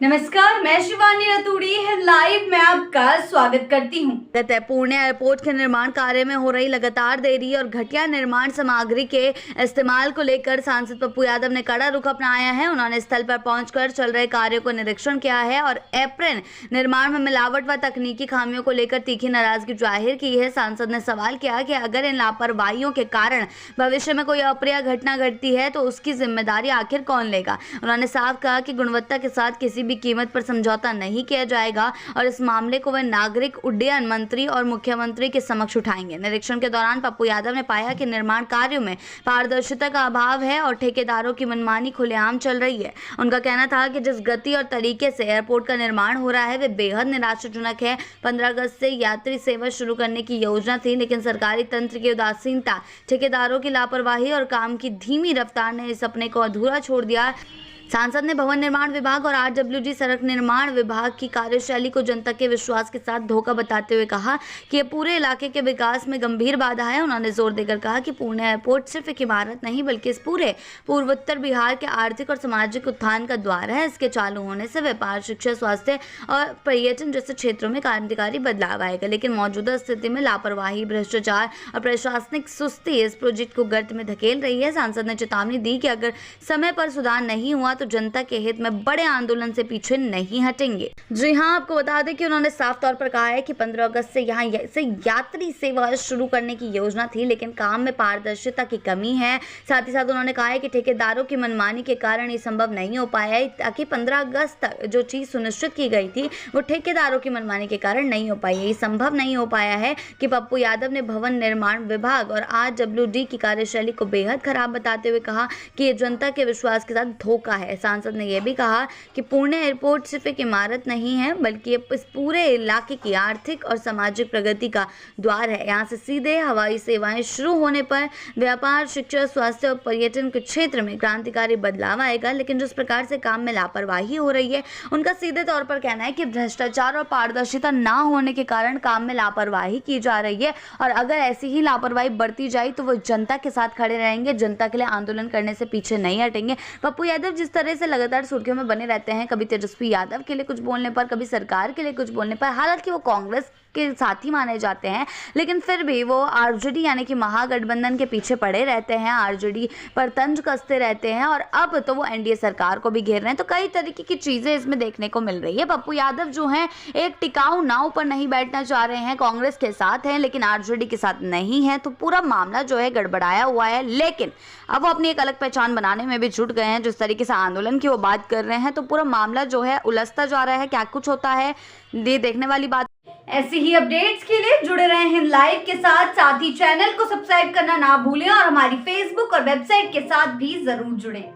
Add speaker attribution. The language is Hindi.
Speaker 1: नमस्कार, मैं शिवानी रतूड़ी लाइव में आपका स्वागत करती हूँ।
Speaker 2: पुणे एयरपोर्ट के निर्माण कार्य में हो रही लगातार देरी और घटिया निर्माण सामग्री के इस्तेमाल को लेकर सांसद पप्पू यादव ने कड़ा रुख अपनाया है। उन्होंने स्थल पर पहुंचकर चल रहे कार्यों को निरीक्षण किया है और एप्रन निर्माण में मिलावट व तकनीकी खामियों को लेकर तीखी नाराजगी जाहिर की है। सांसद ने सवाल किया कि अगर इन लापरवाहियों के कारण भविष्य में कोई अप्रिय घटना घटती है तो उसकी जिम्मेदारी आखिर कौन लेगा। उन्होंने साफ कहा कि गुणवत्ता के साथ किसी भी कीमत पर समझौता नहीं किया जाएगा और इस मामले को वह नागरिक उड्डयन मंत्री और मुख्यमंत्री के समक्ष उठाएंगे। निरीक्षण के दौरान पप्पू यादव ने पाया कि निर्माण कार्यों में पारदर्शिता का अभाव है और ठेकेदारों की मनमानी खुलेआम चल रही है। उनका कहना था कि जिस गति और तरीके से एयरपोर्ट का निर्माण हो रहा है वे बेहद निराशाजनक है। 15 अगस्त से यात्री सेवा शुरू करने की योजना थी, लेकिन सरकारी तंत्र की उदासीनता, ठेकेदारों की लापरवाही और काम की धीमी रफ्तार ने इस सपने को अधूरा छोड़ दिया। सांसद ने भवन निर्माण विभाग और आरडब्ल्यूजी सड़क निर्माण विभाग की कार्यशैली को जनता के विश्वास के साथ धोखा बताते हुए कहा कि यह पूरे इलाके के विकास में गंभीर बाधा है। उन्होंने जोर देकर कहा कि पुणे एयरपोर्ट सिर्फ एक इमारत नहीं बल्कि इस पूरे पूर्वोत्तर बिहार के आर्थिक और सामाजिक उत्थान का द्वार है। इसके चालू होने से व्यापार, शिक्षा, स्वास्थ्य और पर्यटन जैसे क्षेत्रों में क्रांतिकारी बदलाव आएगा, लेकिन मौजूदा स्थिति में लापरवाही, भ्रष्टाचार और प्रशासनिक सुस्ती इस प्रोजेक्ट को गर्त में धकेल रही है। सांसद ने चेतावनी दी कि अगर समय पर सुधार नहीं हुआ तो जनता के हित में बड़े आंदोलन से पीछे नहीं हटेंगे। जी हां, आपको बता दें कि उन्होंने साफ तौर पर कहा है कि 15 अगस्त से यहां से यात्री सेवा शुरू करने की योजना थी, लेकिन काम में पारदर्शिता की कमी है। साथ ही साथ उन्होंने कहा है कि ठेकेदारों की मनमानी के कारण ये संभव नहीं हो पाया है, ताकि 15 अगस्त तक जो चीज सुनिश्चित की गई थी वो ठेकेदारों की मनमानी के कारण नहीं हो पाई है। ये संभव नहीं हो पाया है कि पप्पू यादव ने भवन निर्माण विभाग और आरडब्ल्यूडी की कार्यशैली को बेहद खराब बताते हुए कहा कि ये जनता के विश्वास के साथ धोखा है। सांसद ने यह भी कहा कि पुणे एयरपोर्ट सिर्फ एक इमारत नहीं है बल्कि इस पूरे इलाके की आर्थिक और सामाजिक प्रगति का द्वार है। यहाँ से सीधे हवाई सेवाएं शुरू होने पर व्यापार, शिक्षा, स्वास्थ्य और पर्यटन के क्षेत्र में क्रांतिकारी बदलाव आएगा, लेकिन जिस प्रकार से काम में लापरवाही हो रही है उनका सीधे तौर पर कहना है कि भ्रष्टाचार और पारदर्शिता ना होने के कारण काम में लापरवाही की जा रही है और अगर ऐसी ही लापरवाही बढ़ती जाए तो वो जनता के साथ खड़े रहेंगे, जनता के लिए आंदोलन करने से पीछे नहीं हटेंगे। पप्पू यादव जिस तरह से लगातार सुर्खियों में बने रहते हैं, कभी तेजस्वी यादव के लिए कुछ बोलने पर, कभी सरकार के लिए कुछ बोलने पर, हालांकि वो कांग्रेस के साथी माने जाते हैं लेकिन फिर भी वो आरजेडी यानी कि महागठबंधन के पीछे पड़े रहते हैं, आरजेडी पर तंज कसते रहते हैं और अब तो वो एनडीए सरकार को भी घेर रहे हैं। तो कई तरीके की चीजें इसमें देखने को मिल रही है। पप्पू यादव जो हैं एक टिकाऊ नाव पर नहीं बैठना चाह रहे हैं, कांग्रेस के साथ हैं लेकिन आरजेडी के साथ नहीं है, तो पूरा मामला जो है गड़बड़ाया हुआ है। लेकिन अब वो अपनी एक अलग पहचान बनाने में भी जुट गए हैं। जिस तरीके से आंदोलन की वो बात कर रहे हैं तो पूरा मामला जो है उलझता जा रहा है। क्या कुछ होता है ये देखने वाली बात।
Speaker 1: ऐसी ही अपडेट्स के लिए जुड़े रहे हैं लाइव के साथ ही चैनल को सब्सक्राइब करना ना भूलें और हमारी फेसबुक और वेबसाइट के साथ भी जरूर जुड़ें।